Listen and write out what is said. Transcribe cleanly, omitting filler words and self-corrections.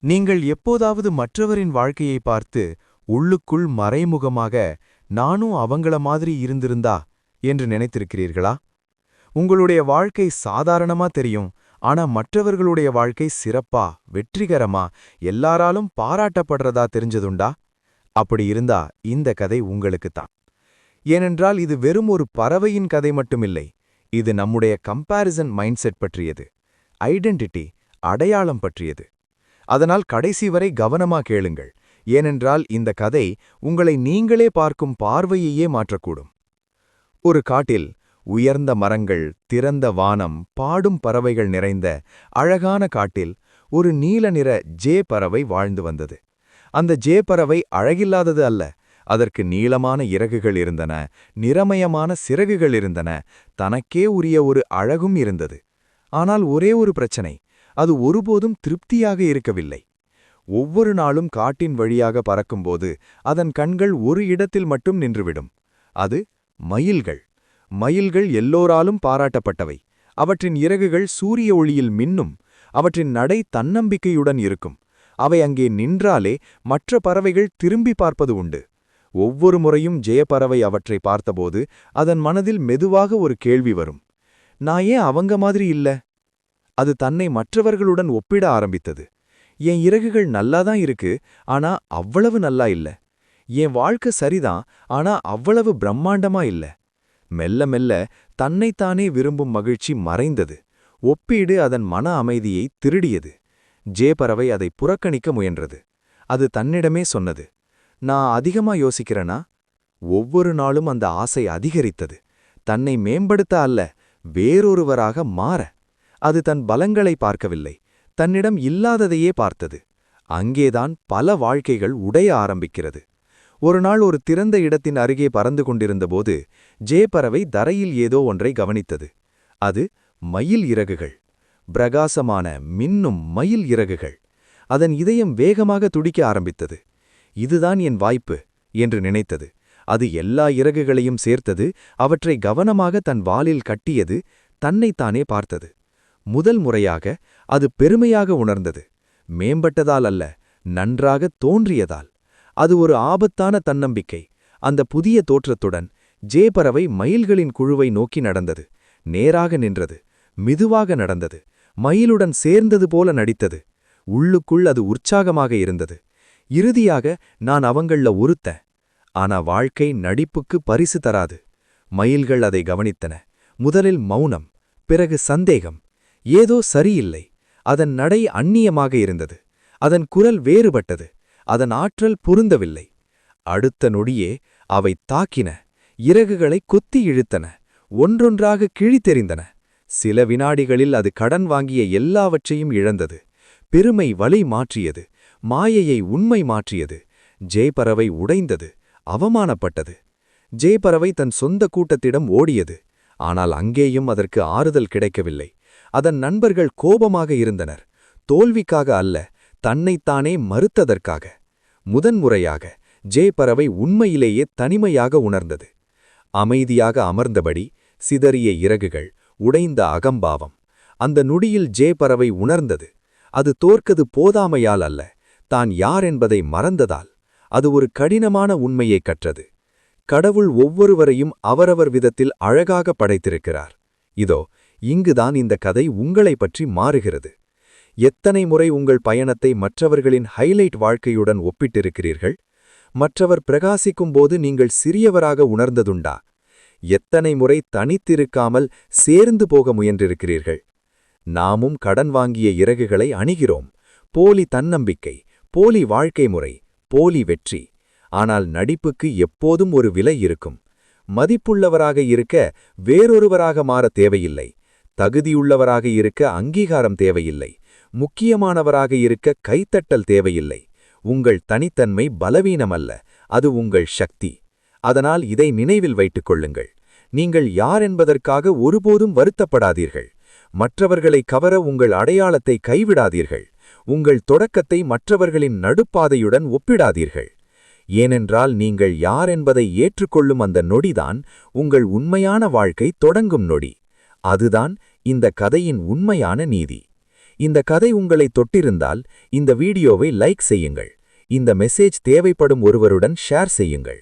நீங்கள் எப்போதாவது மற்றவரின் வாழ்க்கையை பார்த்து உள்ளுக்குள் மறைமுகமாக நானும் அவங்கள மாதிரி இருந்திருந்தா என்று நினைத்திருக்கிறீர்களா? உங்களுடைய வாழ்க்கை சாதாரணமா தெரியும். ஆனா மற்றவர்களுடைய வாழ்க்கை சிறப்பா, வெற்றிகரமா, எல்லாராலும் பாராட்டப்படுறதா தெரிஞ்சதுண்டா? அப்படி இருந்தா இந்த கதை உங்களுக்குத்தான். ஏனென்றால் இது வெறும் ஒரு பறவையின் கதை மட்டுமில்லை. இது நம்முடைய கம்பேரிசன் மைண்ட்செட் பற்றியது. ஐடென்டிட்டி, அடையாளம் பற்றியது. அதனால் கடைசி வரை கவனமா கேளுங்கள். ஏனென்றால் இந்த கதை உங்களை நீங்களே பார்க்கும் பார்வையையே மாற்றக்கூடும். ஒரு காட்டில் உயர்ந்த மரங்கள், திறந்த வானம், பாடும் பறவைகள் நிறைந்த அழகான காட்டில் ஒரு நீல நிற ஜே பறவை வாழ்ந்து வந்தது. அந்த ஜே பறவை அழகில்லாதது அல்ல. அதற்கு நீளமான இறகுகள் இருந்தன, நிறமயமான சிறகுகள் இருந்தன, தனக்கே உரிய ஒரு அழகும் இருந்தது. ஆனால் ஒரே ஒரு பிரச்சனை, அது ஒருபோதும் திருப்தியாக இருக்கவில்லை. ஒவ்வொரு நாளும் காட்டின் வழியாக பறக்கும்போது அதன் கண்கள் ஒரு இடத்தில் மட்டும் நின்றுவிடும். அது மயில்கள். மயில்கள் எல்லோராலும் பாராட்டப்பட்டவை. அவற்றின் இறகுகள் சூரிய ஒளியில் மின்னும். அவற்றின் நடை தன்னம்பிக்கையுடன் இருக்கும். அவை அங்கே நின்றாலே மற்ற பறவைகள் திரும்பி பார்ப்பது உண்டு. ஒவ்வொரு முறையும் ஜெயப்பறவை அவற்றை பார்த்தபோது அதன் மனதில் மெதுவாக ஒரு கேள்வி வரும். நான் ஏன் அவங்க மாதிரி இல்ல? அது தன்னை மற்றவர்களுடன் ஒப்பிட ஆரம்பித்தது. என் இறகுகள் நல்லாதான் இருக்கு, ஆனா அவ்வளவு நல்லா இல்ல. என் வாழ்க்கை சரிதான், ஆனா அவ்வளவு பிரம்மாண்டமா இல்ல. மெல்ல மெல்ல தன்னைத்தானே விரும்பும் மகிழ்ச்சி மறைந்தது. ஒப்பீடு அதன் மன அமைதியை திருடியது. ஜே பறவை அதை புறக்கணிக்க முயன்றது. அது தன்னிடமே சொன்னது, நான் அதிகமா யோசிக்கிறேனா? ஒவ்வொரு நாளும் அந்த ஆசை அதிகரித்தது. தன்னை மேம்படுத்த அல்ல, வேறொருவராக மாற. அது தன் பலங்களை பார்க்கவில்லை, தன்னிடம் இல்லாததையே பார்த்தது. அங்கேதான் பல வாழ்க்கைகள் உடைய ஆரம்பிக்கிறது. ஒரு நாள் ஒரு திறந்த இடத்தின் அருகே பறந்து கொண்டிருந்தபோது ஜே பறவை தரையில் ஏதோ ஒன்றை கவனித்தது. அது மயில் இறகுகள். பிரகாசமான மின்னும் மயில் இறகுகள். அதன் இதயம் வேகமாக துடிக்க ஆரம்பித்தது. இதுதான் என் வாய்ப்பு என்று நினைத்தது. அது எல்லா இறகுகளையும் சேர்த்தது, அவற்றை கவனமாக தன் வாலில் கட்டியது, தன்னைத்தானே பார்த்தது. முதல் முறையாக அது பெருமையாக உணர்ந்தது. மேம்பட்டதால் அல்ல, நன்றாக தோன்றியதால். அது ஒரு ஆபத்தான தன்னம்பிக்கை. அந்த புதிய தோற்றத்துடன் ஜே பறவை மயில்களின் குழுவை நோக்கி நடந்தது. நேராக நின்றது, மெதுவாக நடந்தது, மயிலுடன் சேர்ந்தது போல நடித்தது. உள்ளுக்குள் அது உற்சாகமாக இருந்தது. இறுதியாக நான் அவங்கள ஒருத்தன். ஆனா வாழ்க்கை நடிப்புக்கு பரிசு தராது. மயில்கள் அதை கவனித்தன. முதலில் மௌனம், பிறகு சந்தேகம். ஏதோ சரியில்லை. அதன் நடை அந்நியமாக இருந்தது. அதன் குரல் வேறுபட்டது. அதன் ஆற்றல் பொருந்தவில்லை. அடுத்த நொடியே அவை தாக்கின. இறகுகளை கொத்தி இழுத்தன. ஒன்றொன்றாக கிழித்தெறிந்தன. சில வினாடிகளில் அது கடன் வாங்கிய எல்லாவற்றையும் இழந்தது. பெருமை வலை மாற்றியது. மாயையை உண்மை மாற்றியது. ஜே பறவை உடைந்தது, அவமானப்பட்டது. ஜே பறவை தன் சொந்த கூட்டத்திடம் ஓடியது. ஆனால் அங்கேயும் அதற்கு ஆறுதல் கிடைக்கவில்லை. அதன் நண்பர்கள் கோபமாக இருந்தனர். தோல்விக்காக அல்ல, தன்னைத்தானே மறுத்ததற்காக. முதன்முறையாக ஜே பறவை உண்மையிலேயே தனிமையாக உணர்ந்தது. அமைதியாக அமர்ந்தபடி, சிதறிய இறகுகள், உடைந்த அகம்பாவம். அந்த நொடியில் ஜே பறவை உணர்ந்தது. அது தோற்கது போதாமையால் அல்ல, தான் யார் என்பதை மறந்ததால். அது ஒரு கடினமான உண்மையை கற்றது. கடவுள் ஒவ்வொருவரையும் அவரவர் விதத்தில் அழகாக படைத்திருக்கிறார். இதோ இங்குதான் இந்த கதை உங்களை பற்றி மாறுகிறது. எத்தனை முறை உங்கள் பயணத்தை மற்றவர்களின் ஹைலைட் வாழ்க்கையுடன் ஒப்பிட்டிருக்கிறீர்கள்? மற்றவர் பிரகாசிக்கும் போது நீங்கள் சிறியவராக உணர்ந்ததுண்டா? எத்தனை முறை தனித்திருக்காமல் சேர்ந்து போக முயன்றிருக்கிறீர்கள்? நாமும் கடன் வாங்கிய இறகுகளை அணிகிறோம். போலி தன்னம்பிக்கை, போலி வாழ்க்கை முறை, போலி வெற்றி. ஆனால் நடிப்புக்கு எப்போதும் ஒரு விலை இருக்கும். மதிப்புள்ளவராக இருக்க வேறொருவராக மாற தேவையில்லை. தகுதியுள்ளவராக இருக்க அங்கீகாரம் தேவையில்லை. முக்கியமானவராக இருக்க கைத்தட்டல் தேவையில்லை. உங்கள் தனித்தன்மை பலவீனமல்ல, அது உங்கள் சக்தி. அதனால் இதை நினைவில் வைத்துக் கொள்ளுங்கள். நீங்கள் யார் என்பதற்காக ஒருபோதும் வருத்தப்படாதீர்கள். மற்றவர்களை கவர உங்கள் அடையாளத்தை கைவிடாதீர்கள். உங்கள் தொடக்கத்தை மற்றவர்களின் நடுப்பாதையுடன் ஒப்பிடாதீர்கள். ஏனென்றால் நீங்கள் யார் என்பதை ஏற்றுக்கொள்ளும் அந்த நொடிதான் உங்கள் உண்மையான வாழ்க்கை தொடங்கும் நொடி. அதுதான் இந்த கதையின் உண்மையான நீதி. இந்த கதை உங்களை தொட்டிருந்தால் இந்த வீடியோவை லைக் செய்யுங்கள். இந்த மெசேஜ் தேவைப்படும் ஒருவருடன் ஷேர் செய்யுங்கள்.